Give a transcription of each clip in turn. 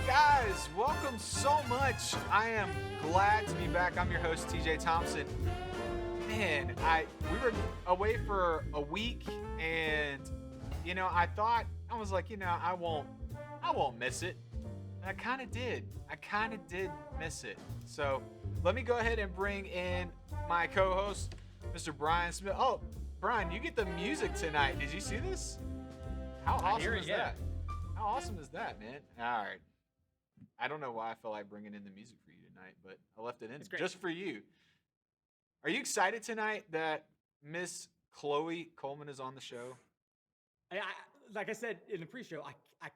guys, welcome so much. I am glad to be back. I'm your host, TJ Thompson. Man, we were away for a week, and I was like, I won't miss it. And I kind of did. I kind of did miss it. So let me go ahead and bring in my co-host, Mr. Brian Smith. Oh, Brian, you get the music tonight. Did you see this? How awesome is that? How awesome is that, man? All right. I don't know why I felt like bringing in the music for you tonight, but I left it in just for you. Are you excited tonight that Miss Chloe Coleman is on the show? Like I said in the pre-show, I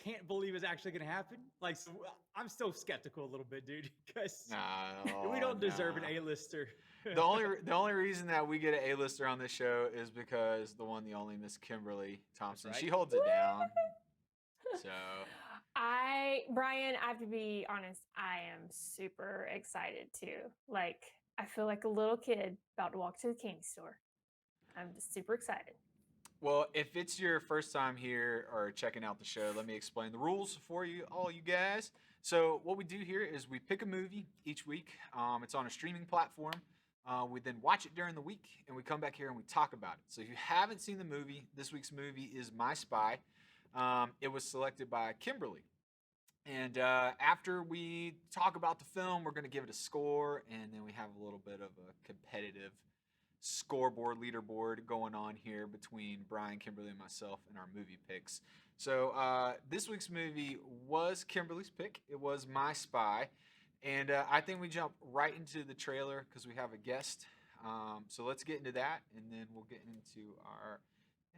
can't believe it's actually going to happen. Like, so I'm still skeptical a little bit, dude, because we don't deserve an A-lister. The only reason that we get an A-lister on this show is because the only Miss Kimberly Thompson. Right. She holds it down. So Brian, I have to be honest, I am super excited too. Like, I feel like a little kid about to walk to the candy store. I'm just super excited. Well, if it's your first time here or checking out the show, let me explain the rules for you, all you guys. So what we do here is we pick a movie each week. It's on a streaming platform. We then watch it during the week, and we come back here and we talk about it. So if you haven't seen the movie, this week's movie is My Spy. It was selected by Kimberly. And after we talk about the film, we're going to give it a score, and then we have a little bit of a competitive scoreboard, leaderboard going on here between Brian, Kimberly, and myself in our movie picks. So this week's movie was Kimberly's pick. It was My Spy. And I think we jump right into the trailer because we have a guest. So let's get into that, and then we'll get into our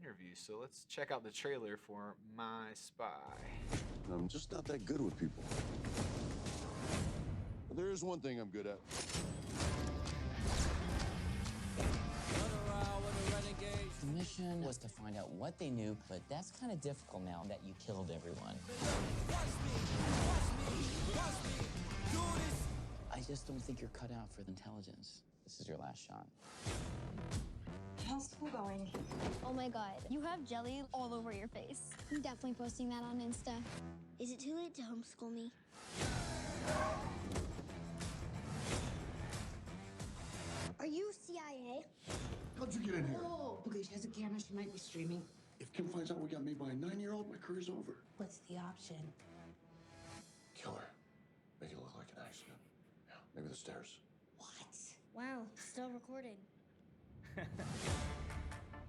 interview. So let's check out the trailer for My Spy. I'm just not that good with people. But there is one thing I'm good at. The mission was to find out what they knew, but that's kind of difficult now that you killed everyone. I just don't think you're cut out for intelligence. This is your last shot. How's school going? Oh my god, you have jelly all over your face. I'm definitely posting that on Insta. Is it too late to homeschool me? Are you CIA? How'd you get in here? Oh, okay, she has a camera, she might be streaming. If Kim finds out we got made by a 9-year-old, my career's over. What's the option? Kill her. Make it look like an accident. Yeah, maybe the stairs. What? Wow, still recording.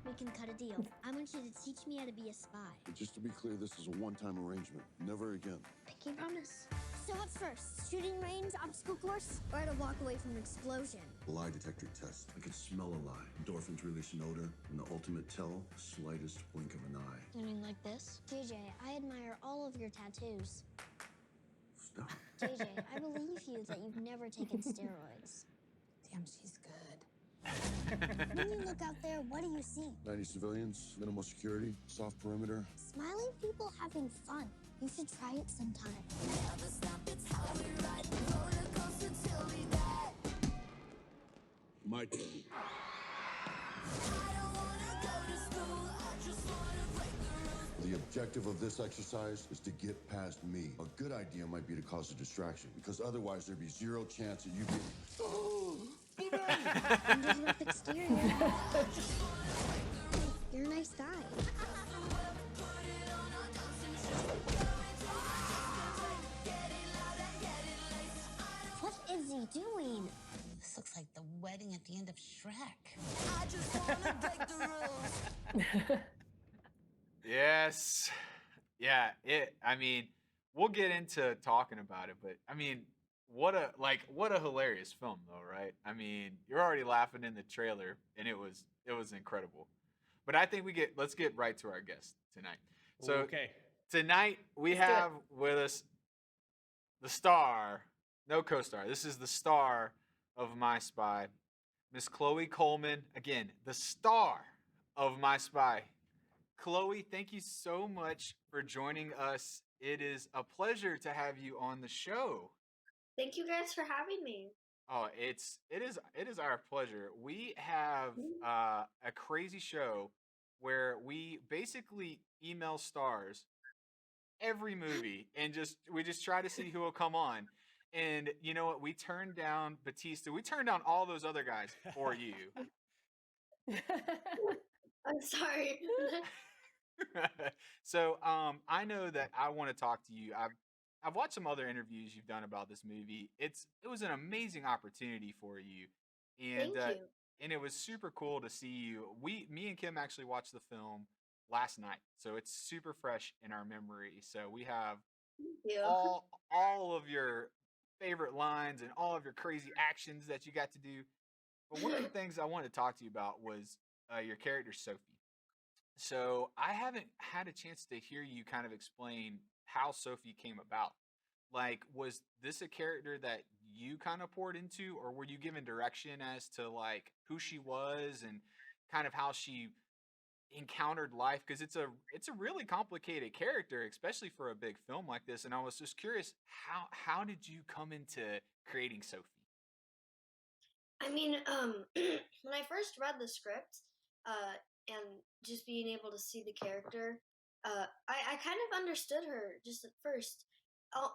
We can cut a deal. I want you to teach me how to be a spy. But just to be clear, this is a one-time arrangement. Never again. Pinky promise. So what's first? Shooting range, obstacle course, or to walk away from an explosion? Lie detector test. I can smell a lie. Endorphins release an odor, and the ultimate tell, slightest blink of an eye. You mean like this? JJ, I admire all of your tattoos. Stop. JJ, I believe you that you've never taken steroids. Damn, she's good. When you look out there, what do you see? 90 civilians, minimal security, soft perimeter. Smiling people having fun. You should try it sometime. My turn. The objective of this exercise is to get past me. A good idea might be to cause a distraction, because otherwise there'd be zero chance that you get... Under the rough exterior. You're a nice guy. What is he doing? This looks like the wedding at the end of Shrek. I just wanna break the rules. Yes. Yeah, we'll get into talking about it, but what a hilarious film though, right? You're already laughing in the trailer, and it was incredible. But I think let's get right to our guest tonight. So Okay. Tonight we have with us the star, no co-star. This is the star of My Spy, Miss Chloe Coleman. Again, the star of My Spy. Chloe, thank you so much for joining us. It is a pleasure to have you on the show. Thank you guys for having me. Oh, it is our pleasure. We have a crazy show where we basically email stars every movie, and we just try to see who will come on. And you know what? We turned down Batista. We turned down all those other guys for you. I'm sorry. So I know that I want to talk to you. I've watched some other interviews you've done about this movie. It was an amazing opportunity for you, and Thank you. and it was super cool to see you. Me and Kim actually watched the film last night, so it's super fresh in our memory. So we have Thank you. all of your favorite lines and all of your crazy actions that you got to do. But one of the things I wanted to talk to you about was your character Sophie. So I haven't had a chance to hear you kind of explain how Sophie came about. Like, was this a character that you kind of poured into, or were you given direction as to like who she was and kind of how she encountered life? Because it's a really complicated character, especially for a big film like this. And I was just curious, how did you come into creating Sophie? I mean, when I first read the script, and just being able to see the character, I kind of understood her just at first.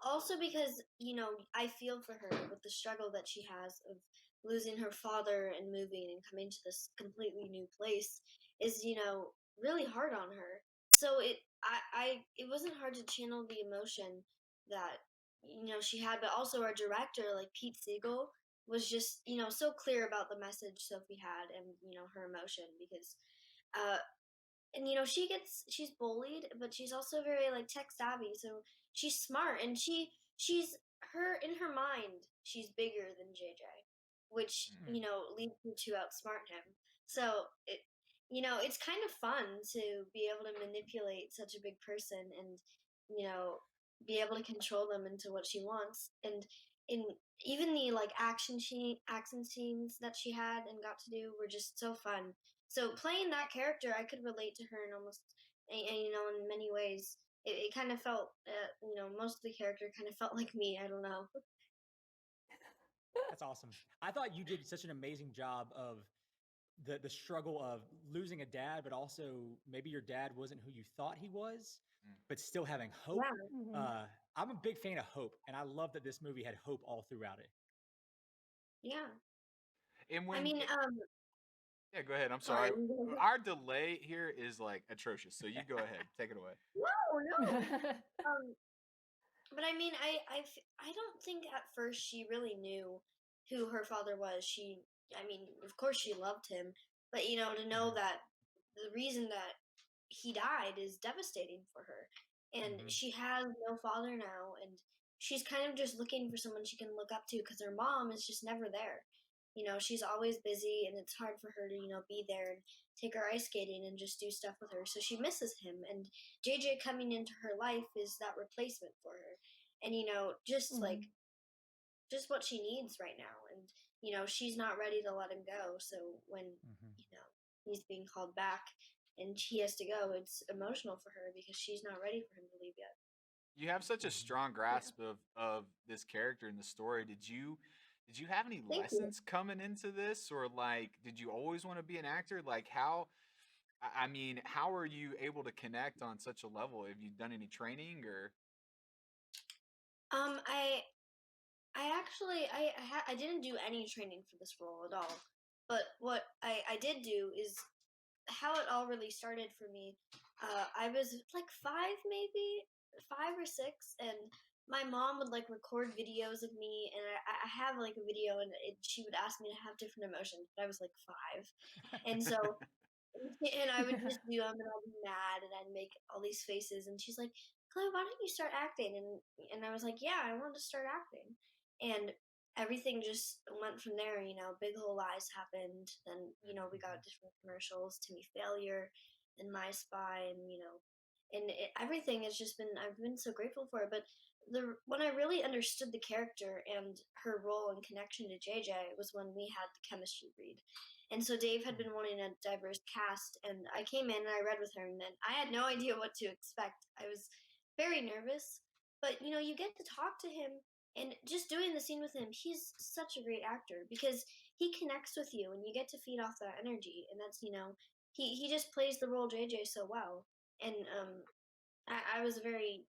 Also because, I feel for her with the struggle that she has of losing her father and moving and coming to this completely new place is, really hard on her. So it wasn't hard to channel the emotion that, she had, but also our director, like Pete Siegel, was just so clear about the message Sophie had and her emotion because uh and she's bullied, but she's also very like tech savvy, so she's smart, and she's her in her mind she's bigger than JJ, which leads her to outsmart him. So it's kind of fun to be able to manipulate such a big person and you know be able to control them into what she wants. And in even the like action scenes that she had and got to do were just so fun. So playing that character, I could relate to her in almost, in many ways. It kind of felt, most of the character kind of felt like me. I don't know. That's awesome. I thought you did such an amazing job of the struggle of losing a dad, but also maybe your dad wasn't who you thought he was, but still having hope. Yeah. Mhm. I'm a big fan of hope, and I love that this movie had hope all throughout it. Yeah. And I when mean, yeah, go ahead. I'm sorry. sorry. Our delay here is like atrocious. So you go ahead. Take it away. No. But I mean, I don't think at first she really knew who her father was. I mean, of course she loved him, but to know that the reason that he died is devastating for her. And she has no father now, and she's kind of just looking for someone she can look up to because her mom is just never there. She's always busy, and it's hard for her to, be there and take her ice skating and just do stuff with her. So she misses him, and JJ coming into her life is that replacement for her. And, just like, Mhm. just what she needs right now. And, she's not ready to let him go. So when, he's being called back and he has to go, it's emotional for her because she's not ready for him to leave yet. You have such a strong Yeah. grasp of this character in the story. Did you have any Thank you. lessons coming into this, or like did you always want to be an actor? Like I mean, how are you able to connect on such a level? Have you done any training or I actually I didn't do any training for this role at all. But what I did do is how it all really started for me. I was like five or six, and my mom would like record videos of me, and I have like a video, and she would ask me to have different emotions. But I was like five, and so and I would just do them, and I'd be mad, and I'd make all these faces. And she's like, "Chloe, why don't you start acting?" And I was like, "Yeah, I want to start acting." And everything just went from there. Big Hole Lies happened. Then we got different commercials, Timmy Failure, and My Spy, and everything has just been. I've been so grateful for it. But when I really understood the character and her role and connection to JJ was when we had the chemistry read. And so Dave had been wanting a diverse cast, and I came in and I read with her, and then I had no idea what to expect. I was very nervous, but you get to talk to him, and just doing the scene with him, he's such a great actor because he connects with you, and you get to feed off that energy, and that's he just plays the role JJ so well. And I was very,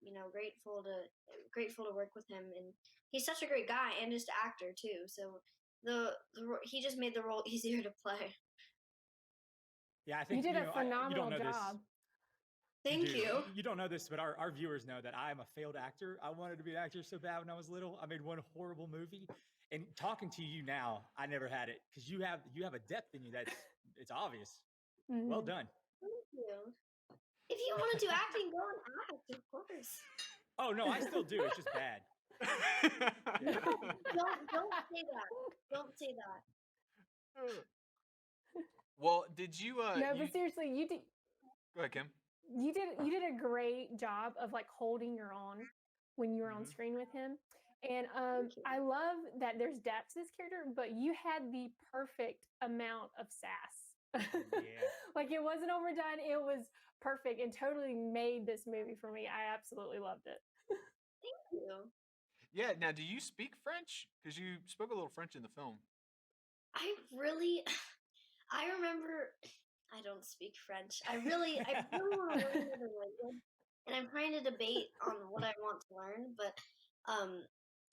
grateful to work with him, and he's such a great guy and just actor too. So he just made the role easier to play. Yeah, I You think did a you don't phenomenal know this. job. Thank you. You don't know this, but our viewers know that I am a failed actor. I wanted to be an actor so bad when I was little. I made one horrible movie, and talking to you now, I never had it because you have a depth in you that's it's obvious. Well Mhm. done. Thank you. If you want to do acting, go and act, of course. Oh no, I still do. It's just bad. No, don't say that. Don't say that. Well, did you No, you but seriously, go ahead, Kim? you did a great job of like holding your own when you were on Mhm. screen with him. And Thank you. I love that there's depth to this character, but you had the perfect amount of sass. Yeah. Like it wasn't overdone, it was perfect and totally made this movie for me. I absolutely loved it. Thank you. Yeah. Now, do you speak French? Because you spoke a little French in the film. I really, I remember. I don't speak French. I really want to learn another language, and I'm trying to debate on what I want to learn. But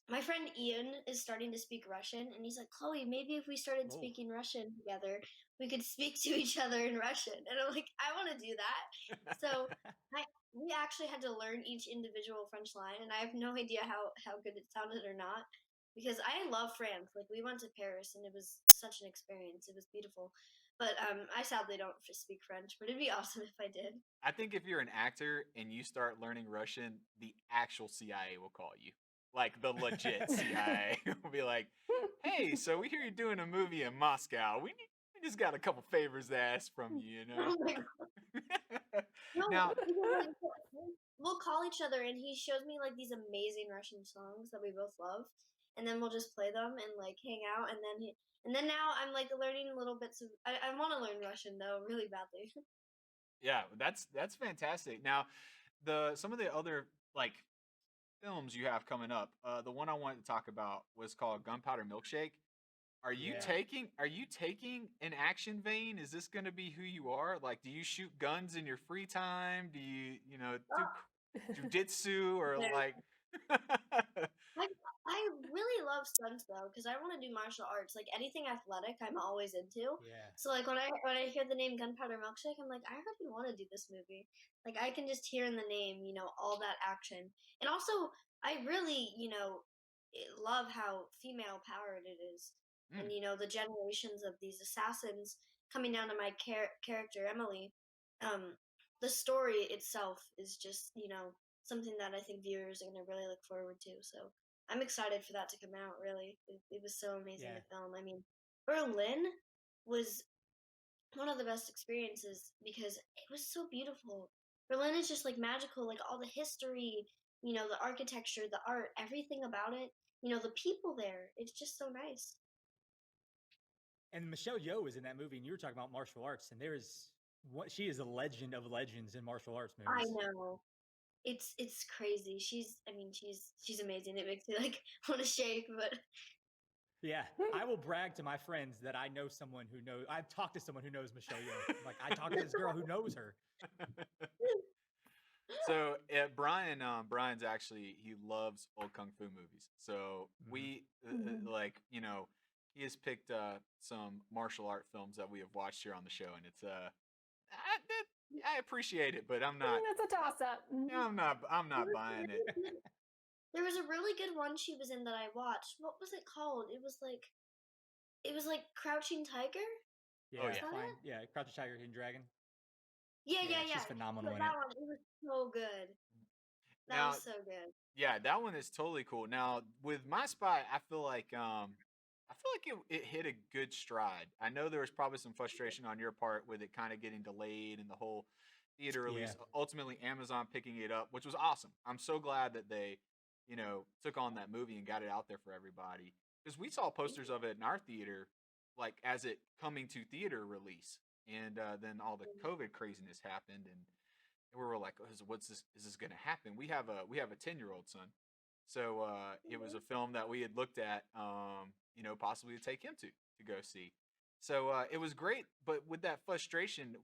my friend Ian is starting to speak Russian, and he's like, Chloe, maybe if we started Whoa. speaking Russian together, we could speak to each other in Russian. And I'm like, I want to do that. So we actually had to learn each individual French line, and I have no idea how good it sounded or not, because I love France. Like we went to Paris, and it was such an experience. It was beautiful. But I sadly don't speak French, but it'd be awesome if I did. I think if you're an actor and you start learning Russian, the actual CIA will call you. Like the legit CIA will be like, "Hey, so we hear you're doing a movie in Moscow. We just got a couple favors to ask from you, you know." Oh my God. No, Now, because like we'll call each other, and he shows me like these amazing Russian songs that we both love, and then we'll just play them and like hang out, and then now I'm like learning little bits of. I want to learn Russian though really badly. yeah, that's fantastic. Now, some of the other like films you have coming up, the one I wanted to talk about was called Gunpowder Milkshake. Yeah. Are you taking an action vein? Is this going to be who you are? Like, do you shoot guns in your free time? Do you, do jujitsu or There. like? I really love stunts though, because I want to do martial arts. Like anything athletic, I'm always into. Yeah. So like when I hear the name Gunpowder Milkshake, I'm like, I already want to do this movie. Like I can just hear in the name, all that action. And also, I really, love how female powered it is, and Mm, the generations of these assassins coming down to my character Emily. Um, the story itself is just something that I think viewers are going to really look forward to. So I'm excited for that to come out. Really, it was so amazing Yeah. to film. I mean, Berlin was one of the best experiences because it was so beautiful. Berlin is just like magical, like all the history, the architecture, the art, everything about it. The people there. It's just so nice. And Michelle Yeoh was in that movie, and you were talking about martial arts, and she is a legend of legends in martial arts I movies. know. It's crazy. She's amazing. It makes me like want to shake, but Yeah, I will brag to my friends that I know someone who knows. I've talked to someone who knows Michelle Yeoh. Like I talked to this girl who knows her. so Brian's actually he loves old kung fu movies. So Mhm. we Mhm. like he has picked some martial art films that we have watched here on the show, and it's I appreciate it, but That's a toss up. I'm there not was a buying it. really good, there was a really good one she was in that I watched. What was it called? It was like Crouching Tiger. Oh Yeah, Is yeah. that fine. it? Yeah, Crouch the Tiger, Hidden Dragon. Yeah, Yeah, yeah, she's yeah. phenomenal But in it. that one, it was so good. That Now, was so good. yeah, that one is totally cool. Now, with My Spy, I feel like it hit a good stride. I know there was probably some frustration on your part with it kind of getting delayed and the whole theater Yeah, release. Ultimately, Amazon picking it up, which was awesome. I'm so glad that they, took on that movie and got it out there for everybody. Because we saw posters of it in our theater, like as it coming to theater release, and then all the COVID craziness happened, and we were like, "What's this? Is this going to happen?" We have a 10-year-old son, so it was a film that we had looked at, possibly to take him to go see. So it was great, but with that frustration,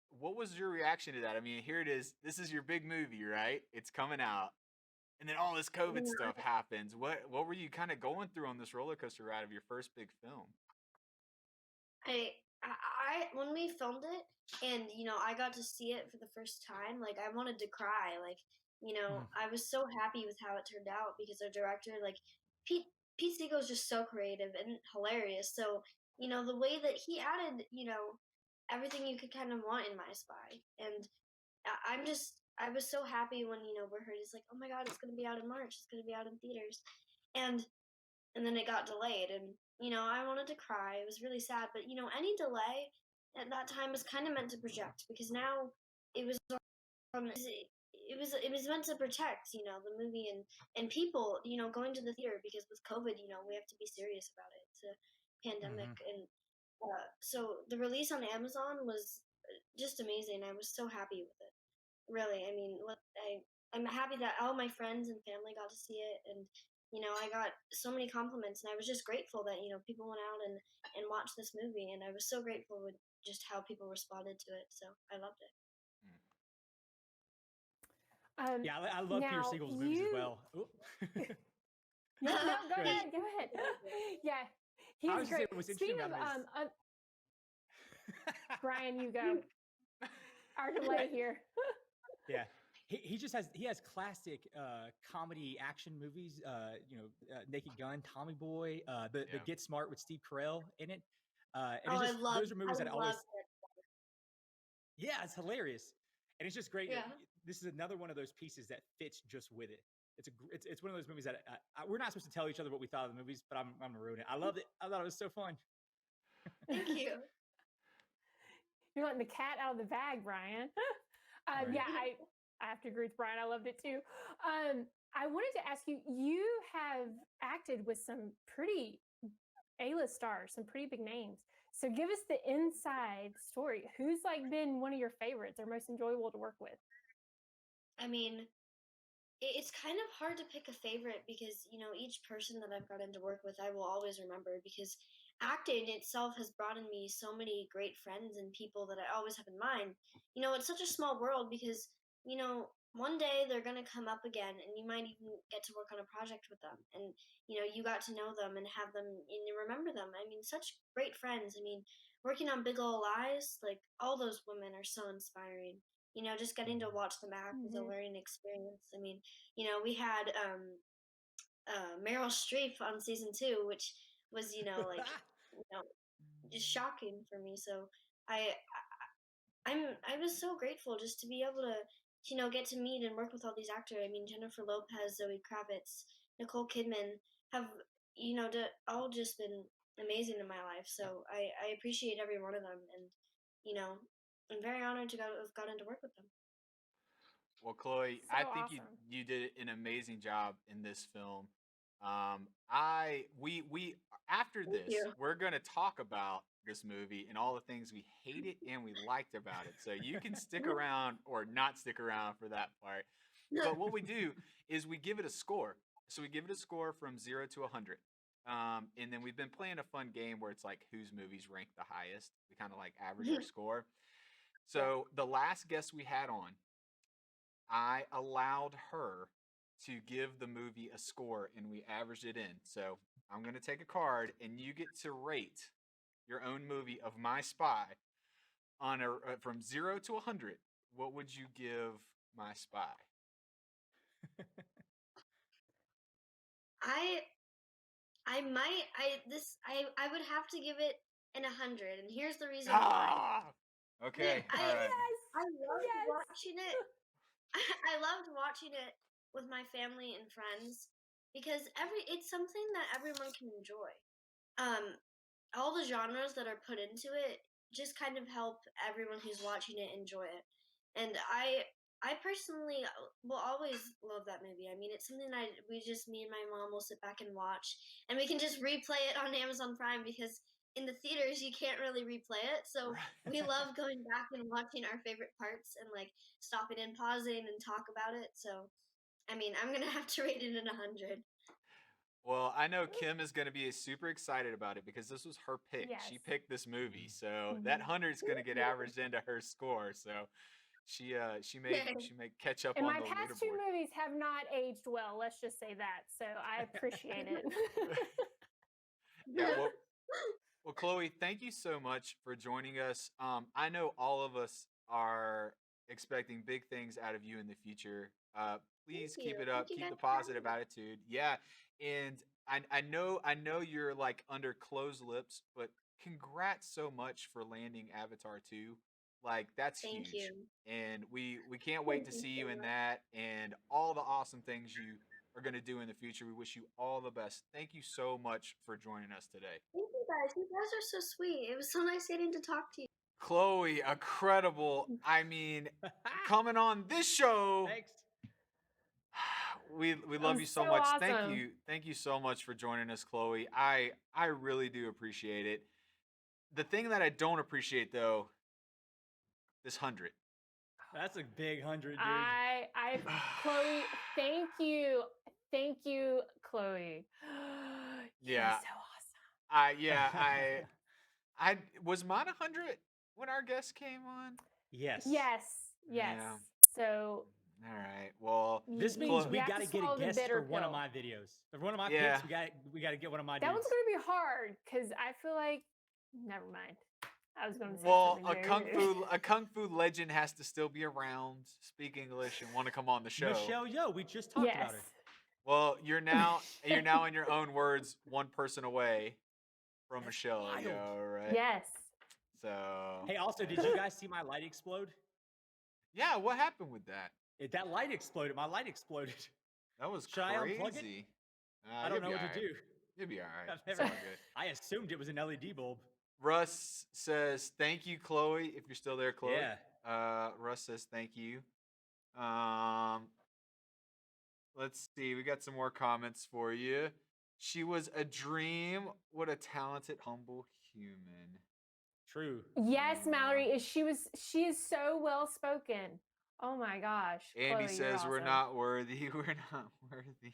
what was your reaction to that? I mean, here it is. This is your big movie, right? It's coming out, and then all this COVID Yeah. stuff happens. What were you kind of going through on this roller coaster ride of your first big film? When we filmed it, and I got to see it for the first time, like I wanted to cry. Like Mm. I was so happy with how it turned out because our director, like Pete Pete Segal, is just so creative and hilarious. So the way that he added everything you could kind of want in My Spy, and I was so happy when we heard it's like, oh my god, it's gonna be out in March, it's gonna be out in theaters, and then it got delayed, and I wanted to cry. It was really sad, but any delay at that time was kind of meant to project, because now it was it was meant to protect the movie and people going to the theater, because with COVID we have to be serious about it. It's a pandemic, Hmm. and so the release on Amazon was just amazing. I was so happy with it. Really, I mean, I'm happy that all my friends and family got to see it, and I got so many compliments, and I was just grateful that people went out and watched this movie, and I was so grateful with just how people responded to it. So I loved it. Mm. Yeah, I love Peter Now Segal's movies as well. Oop. Yeah, no, go Go ahead. ahead, go ahead. Yeah, I he's was just great. saying what's interesting Speaking of about him is Brian, you go. Our delay here. yeah. He has classic comedy action movies. Naked Gun, Tommy Boy, the Yeah. Get Smart with Steve Carell in it. And Oh, it's I just love those are movies I that love always it. yeah, it's hilarious, and it's just great. Yeah. This is another one of those pieces that fits just with it. It's one of those movies that we're not supposed to tell each other what we thought of the movies, but I'm gonna ruin it. I loved it. I thought it was so fun. Thank you. You're letting the cat out of the bag, Brian. Right. Yeah, I have to agree with Brian. I loved it too. I wanted to ask you, you have acted with some pretty A-list stars, some pretty big names. So give us the inside story. Who's like been one of your favorites or most enjoyable to work with? I mean, it's kind of hard to pick a favorite, because each person that I've gotten to work with I will always remember, because acting itself has brought in me so many great friends and people that I always have in mind. It's such a small world, because one day they're going to come up again, and you might even get to work on a project with them, and you got to know them and have them and you remember them. I mean, such great friends. I mean, working on Big Ol' Lies, like all those women are so inspiring. Just getting to watch them act was a Mhm. learning experience. I mean, we had Meryl Streep on season 2, which was like just shocking for me. So I I was so grateful just to be able to get to meet and work with all these actors. I mean, Jennifer Lopez, Zoe Kravitz, Nicole Kidman have all just been amazing in my life. So I appreciate every one of them, and I'm very honored to have gotten to work with them. Well, Chloe, So I think you awesome. you did an amazing job in this film. I we after Thank this, you. we're gonna talk about this movie and all the things we hated and we liked about it. So you can stick around or not stick around for that part. But what we do is we give it a score. So we give it a score from 0 to 100. And then we've been playing a fun game where it's like whose movies rank the highest. We kind of like average our score. Yeah. So the last guest we had on, I allowed her to give the movie a score and we averaged it in. So I'm going to take a card and you get to rate your own movie of My Spy on from 0 to 100. What would you give My Spy? I I would have to give it an 100, and here's the reason why. Ah! Okay. I All right. Yes. I loved Yes. watching it. I loved watching it with my family and friends, because it's something that everyone can enjoy. Um, all the genres that are put into it just kind of help everyone who's watching it enjoy it. And I personally will always love that movie. I mean, it's something me and my mom will sit back and watch, and we can just replay it on Amazon Prime, because in the theaters you can't really replay it. So we love going back and watching our favorite parts, and like stopping and pausing and talk about it. So I mean, I'm gonna have to rate it an 100. Well, I know Kim is going to be super excited about it because this was her pick. Yes. She picked this movie, so that Mhm. 100 is going to get averaged into her score. So she may catch up And on my the past two leaderboard. movies have not aged well. Let's just say that. So I appreciate it. Yeah, well, Chloe, thank you so much for joining us. I know all of us are expecting big things out of you in the future. Thank Please keep you. it Thank up. you Keep guys the for having positive me. attitude. Yeah, and I know you're like under closed lips, but congrats so much for landing Avatar 2. Like that's Thank huge, you. and we can't wait Thank to you see so you in much. that and all the awesome things you are going to do in the future. We wish you all the best. Thank you so much for joining us today. Thank you guys. You guys are so sweet. It was so nice getting to talk to you. Chloe, incredible. I mean, coming on this show, Thanks. we That love was you so so much. awesome. Thank you so much for joining us, Chloe. I really do appreciate it. The thing that I don't appreciate though, this 100. That's a big 100, dude. Chloe, thank you, Chloe. You are Yeah, so awesome. I was mine 100 when our guest came on. Yes. Yes, yes. Yeah. So All right. Well, This you, means you we have got to to get a swallow the guest bitter for one of pill. my videos. For one of my Yeah. picks, we got to get one of my That dudes. one's gonna be hard because I feel like. Never mind. I was gonna say Well, something very rude. a kung fu legend has to still be around, speak English, and want to come on the show. Michelle Yeoh, we just talked Yes. about her. Well, you're now in your own words, one person away from That's Michelle wild. Yeoh, right? Yes. So Hey, also, did you guys see my light explode? yeah, what happened with that? That light exploded. My light exploded. That was Should I unplug it? crazy. I don't know what to do. You'll be all right. I've It's never. all good. I assumed it was an LED bulb. Russ says thank you, Chloe. If you're still there, Chloe. Yeah. Russ says thank you. Um, let's see. We got some more comments for you. She was a dream. What a talented, humble human. True. Yes, Mallory. She is so well spoken. Oh my gosh. Andy Chloe, you're says we're awesome. not worthy. We're not worthy.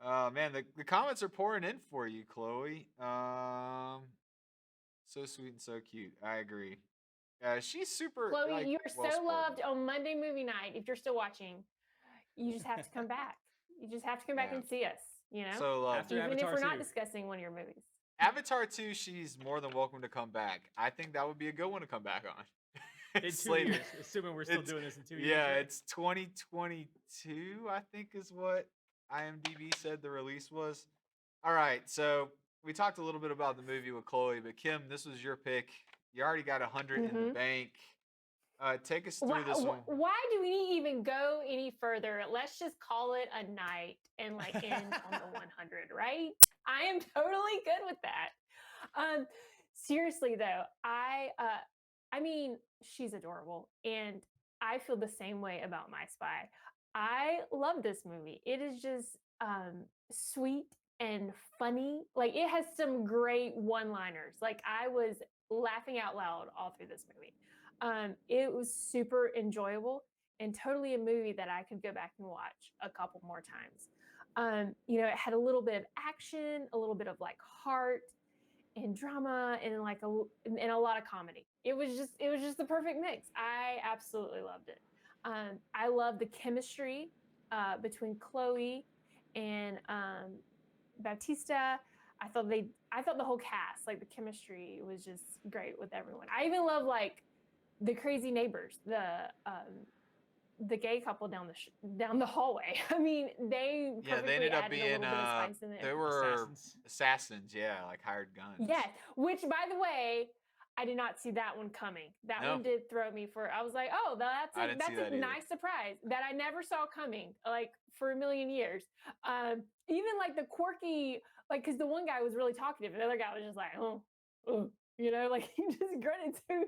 Oh man, the comments are pouring in for you, Chloe. So sweet and so cute. I agree. She's super. Chloe, like, you are so well-spoken. loved on Monday movie night. If you're still watching, you just have to come back. You just have to come back Yeah. and see us. You know, So After even Avatar if we're not 2. discussing one of your movies. Avatar 2, she's more than welcome to come back. I think that would be a good one to come back on. In 2 years, assuming we're still It's- doing this in 2 years. Yeah, right? it's 2022, I think is what IMDb said the release was. All right, so we talked a little bit about the movie with Chloe, but Kim, this was your pick. You already got 100 in the bank. Take us through this one. Why do we even go any further? Let's just call it a night and like end on the 100, right? I am totally good with that. Seriously though, I mean, she's adorable, and I feel the same way about My Spy. I love this movie. It is just sweet and funny. Like it has some great one-liners. Like I was laughing out loud all through this movie. It was super enjoyable and totally a movie that I could go back and watch a couple more times. You know, it had a little bit of action, a little bit of like heart and drama, and like and a lot of comedy. It was just the perfect mix. I absolutely loved it. I love the chemistry between Chloe and Baptista. I thought the whole cast, like the chemistry was just great with everyone. I even love like the crazy neighbors, the gay couple down the hallway. I mean, they They ended up added a being little bit of spice in there. they were assassins, yeah, like hired guns. Yes, which by the way, I did not see that one coming. That No. one did throw me for. I was like, oh, I didn't that's see a that either. nice surprise that I never saw coming, like for a million years. Even like the quirky, like because the one guy was really talkative, and the other guy was just like, oh, you know, like he just grunted too.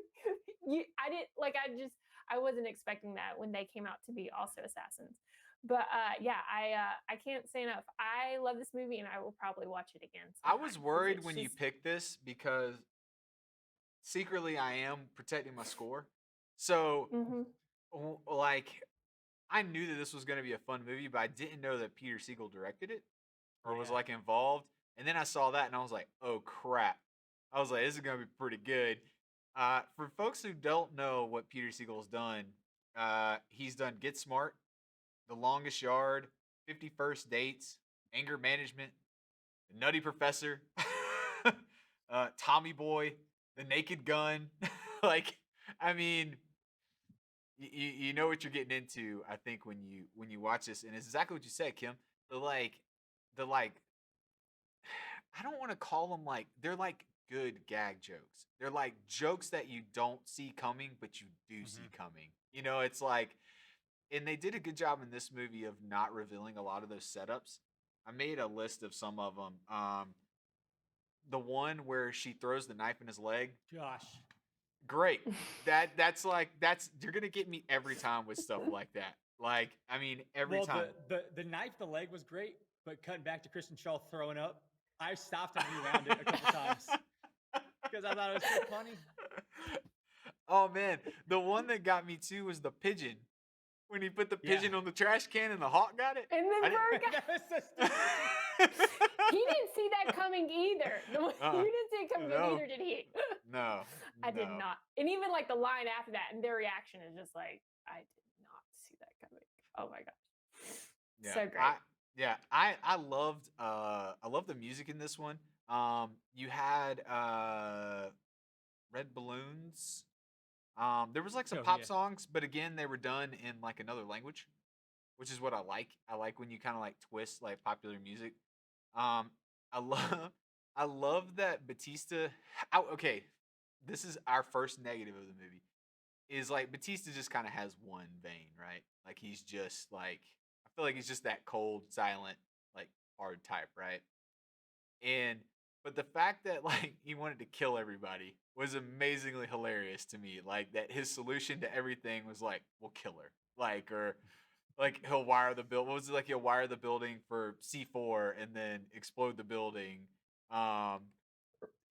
I wasn't expecting that when they came out to be also assassins. But yeah, I can't say enough. I love this movie, and I will probably watch it again. I was sometime, 'cause worried it's when you just- picked this because secretly I am protecting my score. So Mhm. like I knew that this was going to be a fun movie, but I didn't know that Peter Siegel directed it or was Yeah. like involved. And then I saw that and I was like, oh crap. I was like, this is going to be pretty good. For folks who don't know what Peter Siegel's done, he's done Get Smart, The Longest Yard, 50 First Dates, Anger Management, The Nutty Professor, Tommy Boy, The Naked Gun. Like, I mean, you know what you're getting into. I think when you watch this, and it's exactly what you said, Kim. The like I don't want to call them like they're like good gag jokes. They're like jokes that you don't see coming, but you do see coming. You know, it's like, and they did a good job in this movie of not revealing a lot of those setups. I made a list of some of them. The one where she throws the knife in his leg, Gosh. great. That's you're gonna get me every time with stuff like that. Like, I mean, every Well, time. the knife, the leg was great, but cutting back to Kristen Shaw throwing up, I stopped and rewound it a couple times because I thought it was so funny. Oh man, the one that got me too was the pigeon. When he put the pigeon on the trash can and the hawk got it. And I then didn't- bird got That was so stupid. He didn't see that coming either. You didn't see it coming, No. neither did he. No, I did no. not. And even like the line after that, and their reaction is just like, I did not see that coming. Oh my gosh. Yeah, So great. I loved the music in this one. You had Red Balloons. There was like some Oh, pop yeah. songs, but again, they were done in like another language, which is what I like. I like when you kind of like twist like popular music. I love I love that Batista. Okay, this is our first negative of the movie. Is like Batista just kind of has one vein, right? Like he's just like I feel like he's just that cold, silent, like hard type, right? And but the fact that like he wanted to kill everybody was amazingly hilarious to me. Like that his solution to everything was like, we'll kill her. Like or like he'll wire the build. What was it like? He'll wire the building for C4 and then explode the building, um,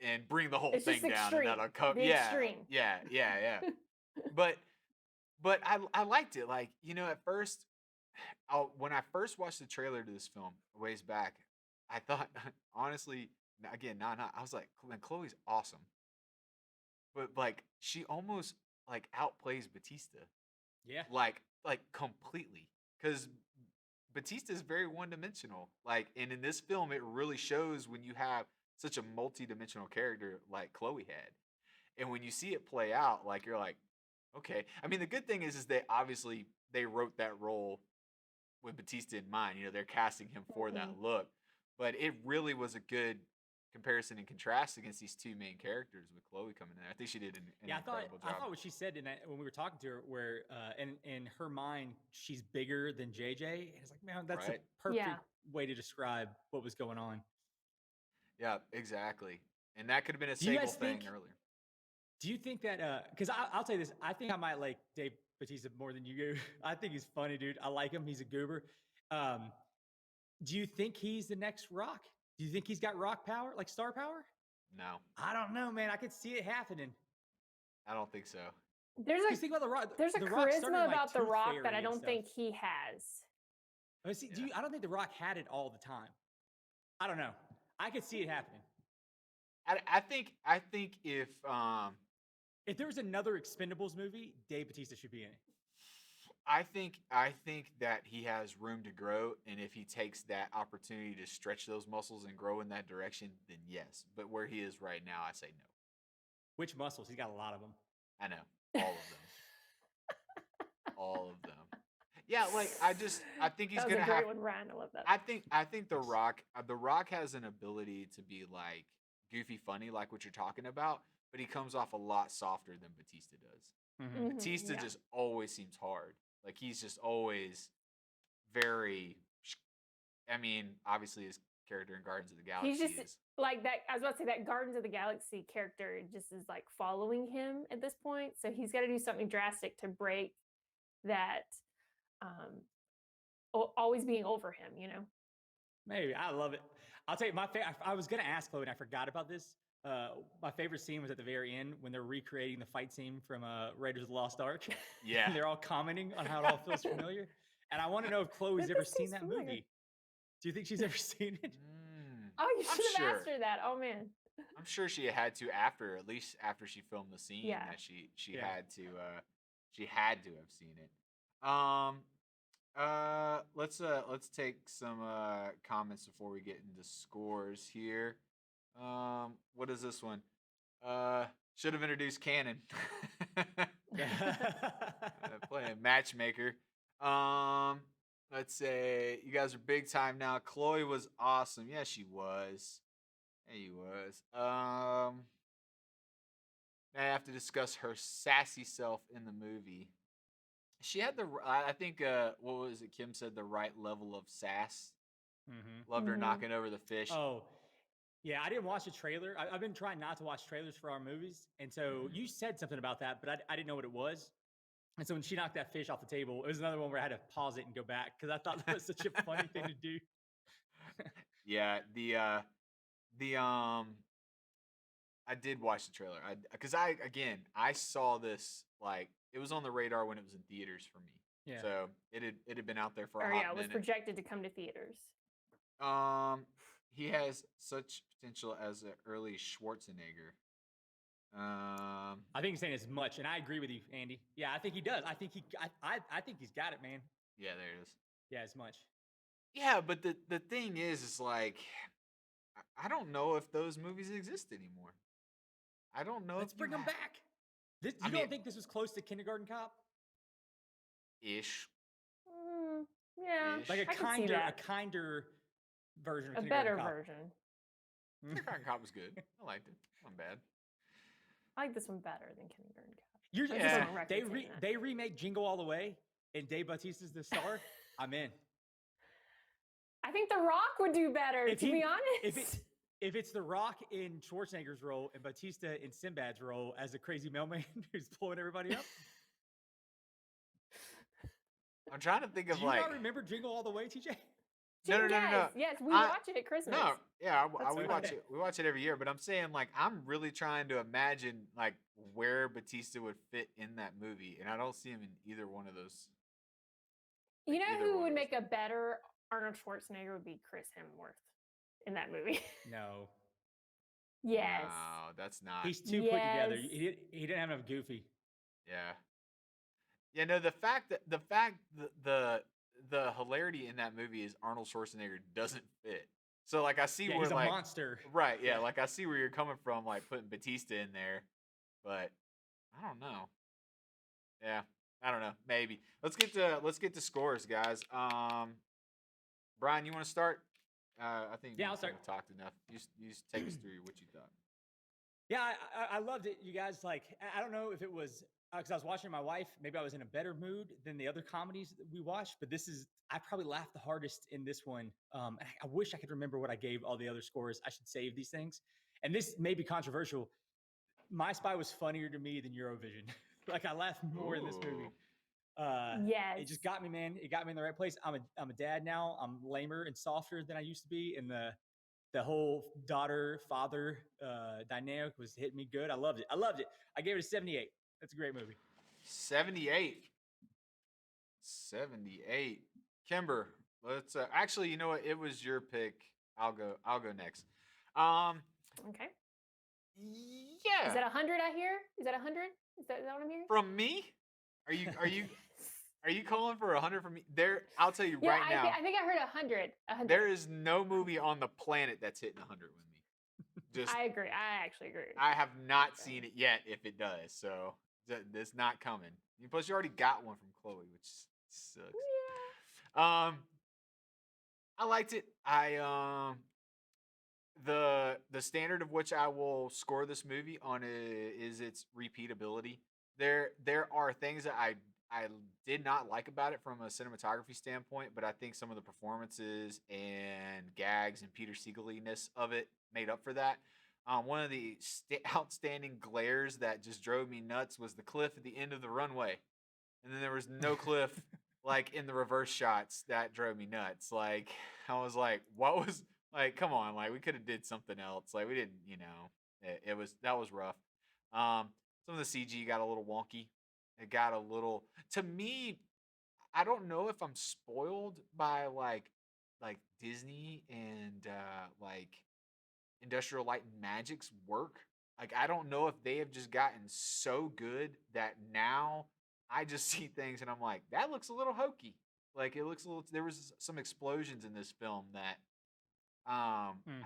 and bring the whole It's thing just down, extreme. and that'll come. The Yeah, extreme. yeah. But I liked it. Like at first, when I first watched the trailer to this film a ways back, I thought honestly, again, not I was like, man, Chloe's awesome, but like she almost like outplays Batista, Yeah. like completely, because Batista is very one dimensional. Like, and in this film, it really shows when you have such a multi-dimensional character like Chloe had, and when you see it play out, like you're like, okay. I mean, the good thing is that obviously they wrote that role with Batista in mind. They're casting him for that look, but it really was a good comparison and contrast against these two main characters with Chloe coming in. I think she did an Yeah, incredible I job. thought what she said when we were talking to her, where in her mind she's bigger than JJ, and it's like, man, that's Right. a perfect Yeah. way to describe what was going on. Yeah, exactly. And that could have been a Do you Sable guys thing think- earlier. Do you think that? Because I'll tell you this, I think I might like Dave Bautista more than you do. I think he's funny, dude. I like him. He's a goober. Do you think he's the next Rock? Do you think he's got rock power, like star power? No, I don't know, man. I could see it happening. I don't think so. There's Because think about the Rock. there's a The Rock started charisma in, like, about The Tooth Rock Fairy that I and don't stuff. think he has. But see, Yeah. I don't think The Rock had it all the time. I don't know. I could see it happening. I think If there was another Expendables movie, Dave Bautista should be in it. I think that he has room to grow, and if he takes that opportunity to stretch those muscles and grow in that direction, then yes. But where he is right now, I say no. Which muscles? He's got a lot of them. I know all of them, all of them. Yeah, like I think he's That was gonna a great have. one, Ryan. I love that. I think the Rock has an ability to be like goofy funny, like what you're talking about, but he comes off a lot softer than Batista does. Mm-hmm. Mhm, Batista yeah. just always seems hard. Like he's just always very. I mean, obviously his character in Guardians of the Galaxy He's just is. like that. I was about to say that Guardians of the Galaxy character just is like following him at this point. So he's got to do something drastic to break that always being over him. Maybe. I love it. I'll tell you, I was going to ask Chloe, and I forgot about this. My favorite scene was at the very end when they're recreating the fight scene from Raiders of the Lost Ark. Yeah. And they're all commenting on how it all feels familiar. And I want to know if Chloe's This ever seems seen that familiar. movie. Do you think she's ever seen it? Oh, you I'm should have sure. asked her that. Oh man. I'm sure she had to after, at least after she filmed the scene, Yeah. that she Yeah. had to have seen it. Let's take some comments before we get into scores here. What is this one? Should have introduced Canon. Playing matchmaker. Let's say you guys are big time now. Chloe was awesome. Yeah, she was. Yeah, he was. I have to discuss her sassy self in the movie. She had I think, what was it? Kim said the right level of sass. Mm-hmm. Loved her Mhm. knocking over the fish. Oh, yeah. I didn't watch the trailer. I've been trying not to watch trailers for our movies. And so you said something about that, but I didn't know what it was. And so when she knocked that fish off the table, it was another one where I had to pause it and go back because I thought that was such a funny thing to do. Yeah, I did watch the trailer. Because I saw this, like, it was on the radar when it was in theaters for me. Yeah. So it had been out there for a Or hot yeah, it was minute. projected to come to theaters. He has such potential as an early Schwarzenegger. I think he's saying as much, and I agree with you, Andy. Yeah, I think he does. I think he's got it, man. Yeah, there it is. Yeah, as much. Yeah, but the thing is like, I don't know if those movies exist anymore. I don't know. Let's if bring you him back. You I don't mean- think this was close to Kindergarten Cop? Ish. Yeah, Ish. Like I can see that. a kinder version of A Kindergarten better Cop. version. Kindergarten Cop was good. I liked it. Not bad. I like this one better than Kindergarten Cop. You're I'm Yeah. just listen, on record they saying that. they remake Jingle All the Way, and Dave Bautista's the star. I'm in. I think The Rock would do better, If to he- be honest. If it's The Rock in Schwarzenegger's role and Bautista in Sinbad's role as a crazy mailman who's pulling everybody up. I'm trying to think Do of you like. not remember Jingle All the Way, TJ? No. Yes, we I- watch it at Christmas. No, yeah, That's we okay. watch it. We watch it every year. But I'm saying, like, I'm really trying to imagine like where Batista would fit in that movie, and I don't see him in either one of those. You know either who one would of make a better Arnold Schwarzenegger would be Chris Hemsworth in that movie. No. Yes. No, that's not. He's too put together. Yes. He didn't have enough goofy. Yeah. Yeah, no, the hilarity in that movie is Arnold Schwarzenegger doesn't fit. So like I see Yeah, where he's a like monster. right, yeah, like I see where you're coming from, like putting Batista in there, but I don't know. Yeah, I don't know. Maybe let's get to scores, guys. Brian, you want to start? I think Yeah, we I'll start. kinda talked enough. You just take us through what you thought. Yeah, I loved it. You guys, like, I don't know if it was because I was watching my wife. Maybe I was in a better mood than the other comedies that we watched, but I probably laughed the hardest in this one. And I wish I could remember what I gave all the other scores. I should save these things. And this may be controversial. My Spy was funnier to me than Eurovision. Like, I laughed more in this movie. Yes. It just got me, man. It got me in the right place. I'm a dad now. I'm lamer and softer than I used to be, and the whole daughter-father dynamic was hitting me good. I loved it. I gave it a 78. That's a great movie. 78. 78. Kimber, let's actually, you know what? It was your pick. I'll go next. Okay. Yeah. Is that 100 I hear? Is that 100? Is that what I'm hearing? From me? Are you calling for 100 from me? I'll tell you Yeah, right now. I think I heard 100. 100. There is no movie on the planet that's hitting 100 with me. Just I agree. I actually agree. I have not seen it yet if it does. So it's not coming. Plus you already got one from Chloe, which sucks. Yeah. I liked it. The standard of which I will score this movie on is its repeatability. There are things that I did not like about it from a cinematography standpoint, but I think some of the performances and gags and Peter Segal-ness of it made up for that. One of the outstanding glares that just drove me nuts was the cliff at the end of the runway, and then there was no cliff like in the reverse shots. That drove me nuts. Like I was like, what was like? Come on, like we could have did something else. Like we didn't, that was rough. Some of the CG got a little wonky. It got a little, to me, I don't know if I'm spoiled by like Disney and like Industrial Light and Magic's work. Like I don't know if they have just gotten so good that now I just see things and I'm like, that looks a little hokey. Like it looks a little. There was some explosions in this film that Hmm.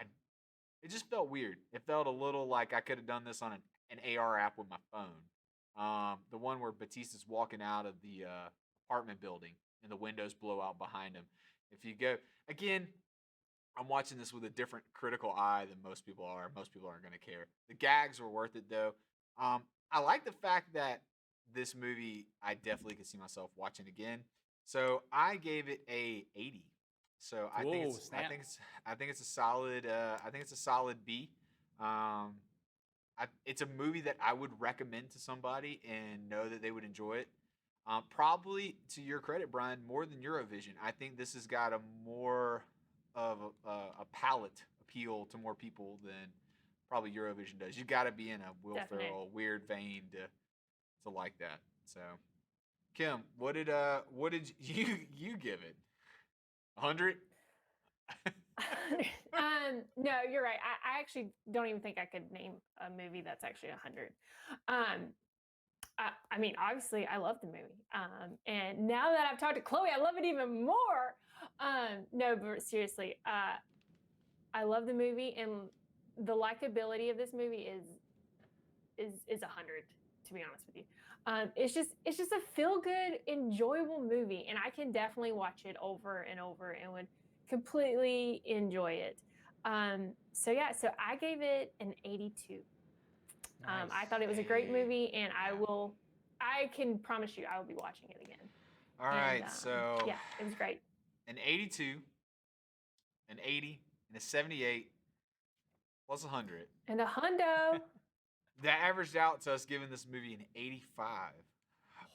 it just felt weird. It felt a little like I could have done this on an AR app with my phone. The one where Batista's walking out of the apartment building and the windows blow out behind him. If you go again, I'm watching this with a different critical eye than most people are. Most people aren't going to care. The gags were worth it though. I like the fact that this movie I definitely could see myself watching again. So I gave it a 80. So I think Whoa, it's snap. I think it's a solid I think it's a solid B. Um, it's a movie that I would recommend to somebody and know that they would enjoy it. Probably to your credit, Brian, more than Eurovision. I think this has got a more of a palate appeal to more people than probably Eurovision does. You got to be in a Will Definite. Ferrell weird vein to like that. So, Kim, what did you give it? 100? No, you're right. I actually don't even think I could name a movie that's actually 100. I mean, obviously, I love the movie. And now that I've talked to Chloe, I love it even more. No, but seriously, I love the movie, and the likability of this movie is 100. To be honest with you, it's just a feel good, enjoyable movie, and I can definitely watch it over and over and would completely enjoy it. So yeah, so I gave it an 82. I thought it was a great Hey, movie, and yeah. I can promise you I will be watching it again. All And, right, so yeah, it was great. an 82, an 80, and a 78 plus 100. And a hundo. That averaged out to us giving this movie an 85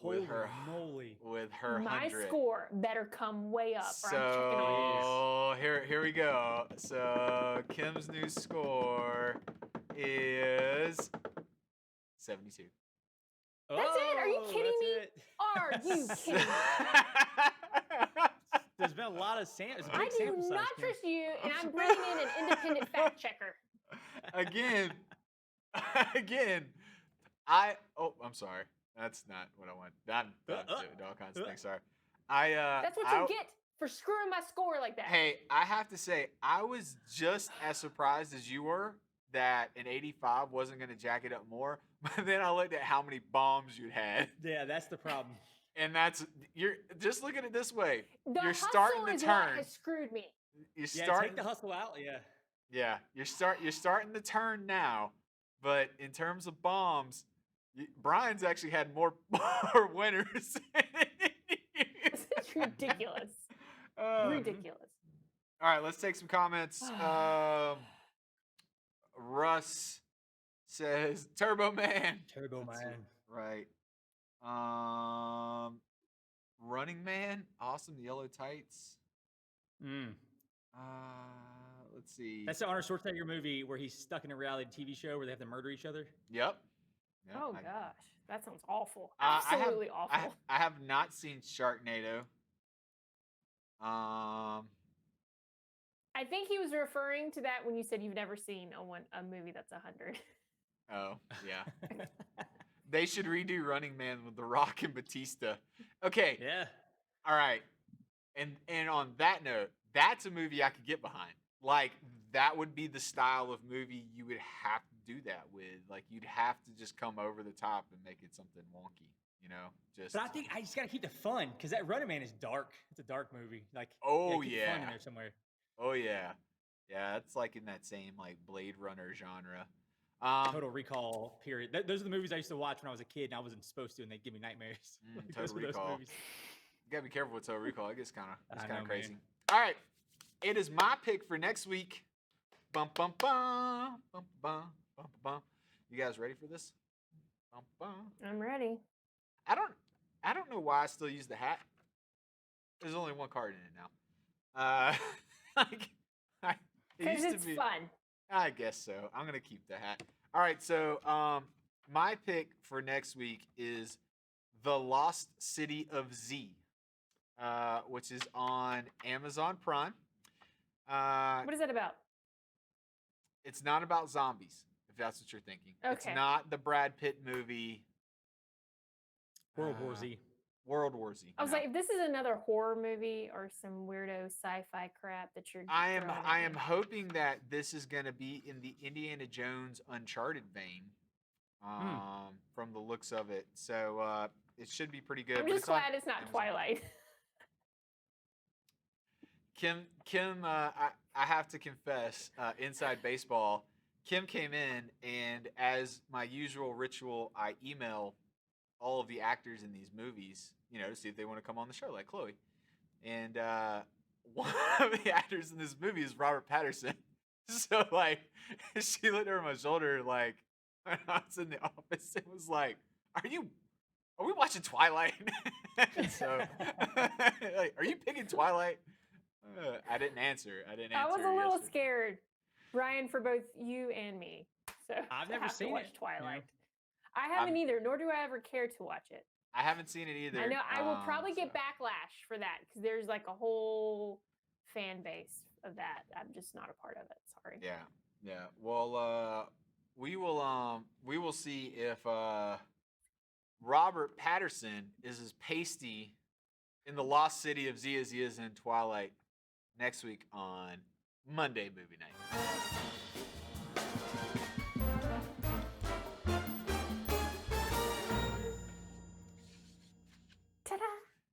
Holy with her moly. with her My 100. score better come way up, or I'm checking on you. So here we go. So Kim's new score is 72. That's it? Are you kidding that's me? it. Are you kidding me? There's been a lot of it's a I big do sample size, not Kim. trust you, and I'm bringing in an independent fact checker. Again, I'm sorry. That's not what I want. I'm doing all kinds of things. Sorry. That's what you get for screwing my score like that. Hey, I have to say, I was just as surprised as you were that an 85 wasn't going to jack it up more. But then I looked at how many bombs you'd had, Yeah, that's the problem. and you're just look at it this way. The You're hustle starting to is turn. what has screwed me. You're Yeah, starting. take the hustle out. Yeah. Yeah, you're starting to turn now. But in terms of bombs, Brian's actually had more winners. This is ridiculous. Ridiculous. All right, let's take some comments. Russ says Turbo Man. Turbo That's Man. right. Running Man, awesome. The yellow tights. Mm. Let's see. That's the Arnold Schwarzenegger movie where he's stuck in a reality TV show where they have to murder each other. Yep. Oh gosh, that sounds awful. I have- Absolutely awful. I have not seen Sharknado. I think he was referring to that when you said you've never seen a movie that's 100. Oh, yeah. They should redo Running Man with The Rock and Batista. Okay. Yeah. All right. And on that note, that's a movie I could get behind. Like, that would be the style of movie you would have to do that with. Like, you'd have to just come over the top and make it something wonky, you know? Just. But I think I just got to keep the fun because that Running Man is dark. It's a dark movie. Like, Oh, keep the yeah. fun in there somewhere. Oh, yeah. Yeah, it's like in that same, like, Blade Runner genre. Total Recall, period. Those are the movies I used to watch when I was a kid and I wasn't supposed to, and they'd give me nightmares. Like, Total those are those Recall. movies. You gotta be careful with Total Recall. It gets kind I of know, crazy. man. All right, it is my pick for next week. Bum bum bum bum bum bum bum. You guys ready for this? Bum bum. I'm ready. I don't know why I still use the hat. There's only one card in it now. It Because used to it's be. fun. I guess so. I'm gonna keep the hat. All right, so my pick for next week is The Lost City of Z. which is on Amazon Prime. What is that about? It's not about zombies, if that's what you're thinking. It's Okay. not the Brad Pitt movie World War Z. World War Z. I was no. like, if this is another horror movie or some weirdo sci-fi crap that you're I am throwing at I am me. hoping that this is going to be in the Indiana Jones Uncharted vein, from the looks of it. So it should be pretty good. I'm but just it's on glad it's not Amazon. Twilight. Kim, I have to confess, inside baseball, Kim came in, and as my usual ritual, I email all of the actors in these movies, to see if they want to come on the show, like Chloe. And one of the actors in this movie is Robert Patterson. So, like, she looked over my shoulder, like, when I was in the office, it was like, are we watching Twilight? So, like, are you picking Twilight? I didn't answer. I was a little yesterday. scared, Ryan, for both you and me. So I've to never have to seen watch it, Twilight. I haven't either, nor do I ever care to watch it. I haven't seen it either. I know I will probably get so- backlash for that because there's like a whole fan base of that. I'm just not a part of it. Sorry. Yeah. Well, we will see if Robert Patterson is as pasty in the lost city of Z as he is in Twilight next week on Monday Movie Night.